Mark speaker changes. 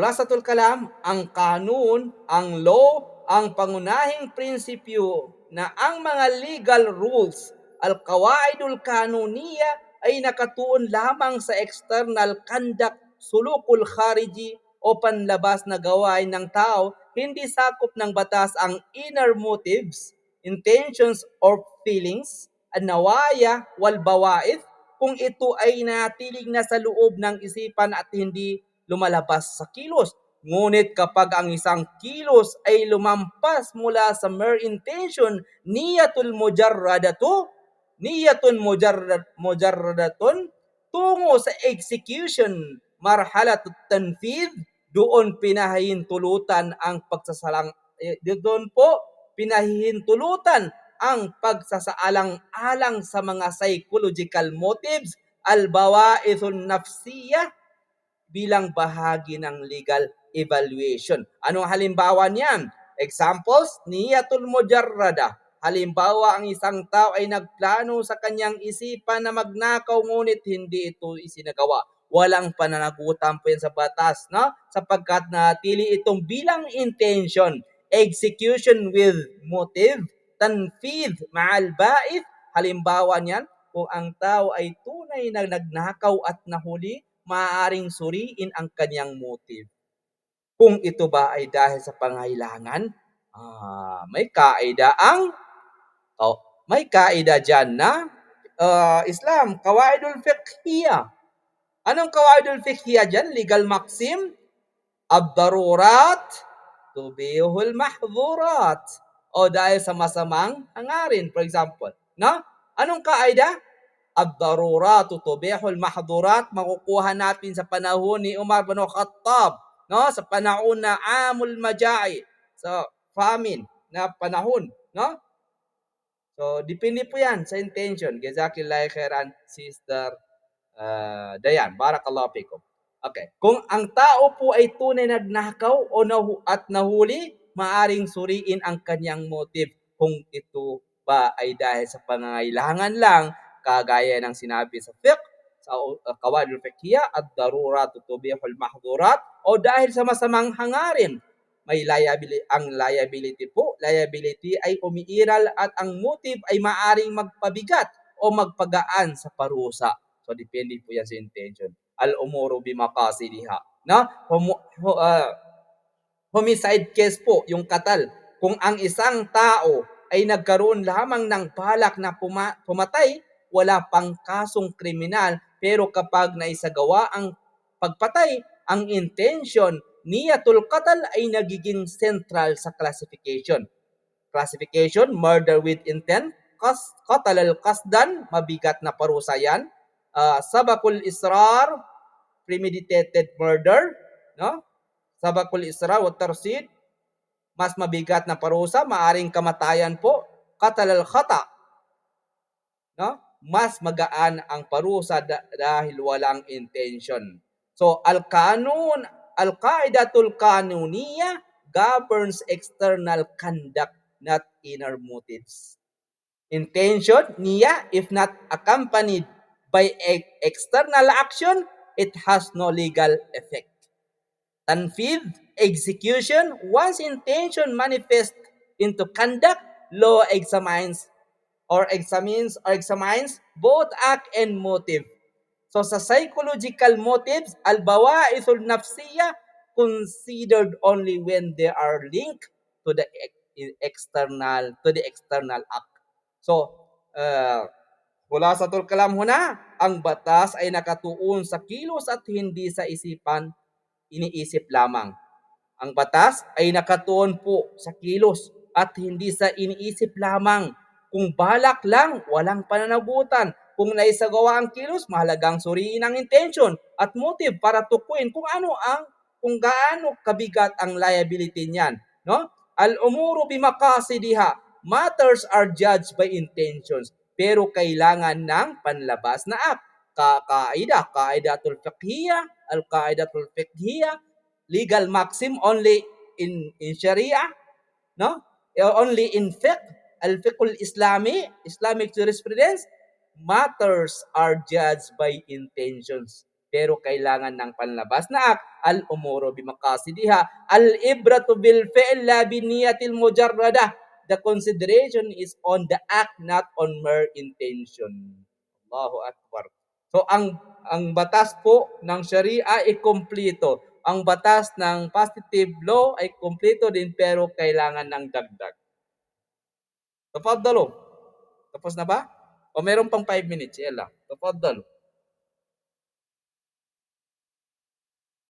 Speaker 1: Khulasatul kalam, ang kanun, ang law, ang pangunahing prinsipyo na ang mga legal rules, al-qawaidul kanuniya ay nakatuon lamang sa external conduct, sulukul khariji o panlabas na gawain ng tao, hindi sakop ng batas ang inner motives, intentions or feelings, an-nawaya wal bawaid, kung ito ay natiling nasa loob ng isipan at hindi lumalabas sa kilos. Ngunit kapag ang isang kilos ay lumampas mula sa mere intention, niyatun mujarradatun, tungo sa execution, marhalat tanfid, doon pinahihintulutan ang doon po pinahihintulutan ang pagsasaalang-alang sa mga psychological motives, al-bawaithun nafsiyah, bilang bahagi ng legal evaluation. Anong halimbawa niyan? Examples, niyatul mujarrada. Halimbawa, ang isang tao ay nagplano sa kanyang isipan na magnakaw ngunit hindi ito isinagawa. Walang pananagutan po yan sa batas, no? Sapagkat natili itong bilang intention, execution with motive, tanfid ma'al ba'ith. Halimbawa niyan, kung ang tao ay tunay na nagnakaw at nahuli, maaaring suriin ang kanyang motive. Kung ito ba ay dahil sa pangailangan, may kaida may kaida diyan na Islam, qawaidul fiqhiyah. Anong qawaidul fiqhiyah diyan? Legal maxim, ad-darurat tubihul mahdhurat. O dahil sa masamang hangarin, for example, no? Anong kaida? Ad-daruratu tubihul mahdurat, makukuha natin sa panahon ni Umar bin Khattab, no? Sa panahon na amul majai, sa famine na panahon, no? So, depende po yan sa intention. Jazakallahu khairan, Sister Dayan. Barakallahu fikum. Okay. Kung ang tao po ay tunay nagnakaw at nahuli, maaring suriin ang kanyang motive kung ito ba ay dahil sa pangangailangan lang, kagaya ng sinabi sa fiqh, sa qawaidul fiqhiyah, ad-daruratu tubihul mahdurat, o dahil sa masamang hangarin. May liability ay umiiral at ang motive ay maaring magpabigat o magpagaan sa parusa. So depende po yan sa intention. Al-umuru bimaqasidiha. No? Homicide case po, yung katal. Kung ang isang tao ay nagkaroon lamang ng balak na pumatay, wala pang kasong kriminal, pero kapag naisagawa ang pagpatay, ang intention, niyatul qatal, ay nagiging central sa classification. Classification, murder with intent, qatal al-qasdan, mabigat na parusa yan. Sabakul israr, premeditated murder, no? Sabakul israr wa tarsid, mas mabigat na parusa, maaring kamatayan po. Qatal al-khata, no? Mas magaan ang parusa dahil walang intention. So, al-qaidatul kanuniyah governs external conduct, not inner motives. Intention, niya, if not accompanied by external action, it has no legal effect. Tanfid, execution, once intention manifests into conduct, law examines both act and motive. So sa psychological motives, al-bawa'ithul nafsiyah considered only when they are linked to the external act. So, khulasatul kalam huna, ang batas ay nakatuon sa kilos at hindi sa iniisip lamang. Ang batas ay nakatuon po sa kilos at hindi sa iniisip lamang. Kung balak lang, walang pananagutan. Kung naisagawa ang kilos, mahalagang suriin ang intention at motive para tukuyin kung gaano kabigat ang liability niyan, no? Al-umuru bimaqasidiha, matters are judged by intentions, pero kailangan ng panlabas na act. Kaidatul fiqhiyah, al-qaidatul fiqhiyah, legal maxim only in Sharia, no? Only in fiqh, al-fiqhul Islamic jurisprudence, matters are judged by intentions. pero kailangan ng panlabas na act. Al-umuru bimaqasidiha. Al-ibratu bil fi'l la biniyatil mujarradah. The consideration is on the act, not on mere intention. Allahu Akbar. So ang batas po ng Sharia ay kumpleto. Ang batas ng positive law ay kumpleto din pero kailangan ng dagdag. Tafadhalu. Tapos na ba? O meron pang 5 minutes, yala. Tafadhalu.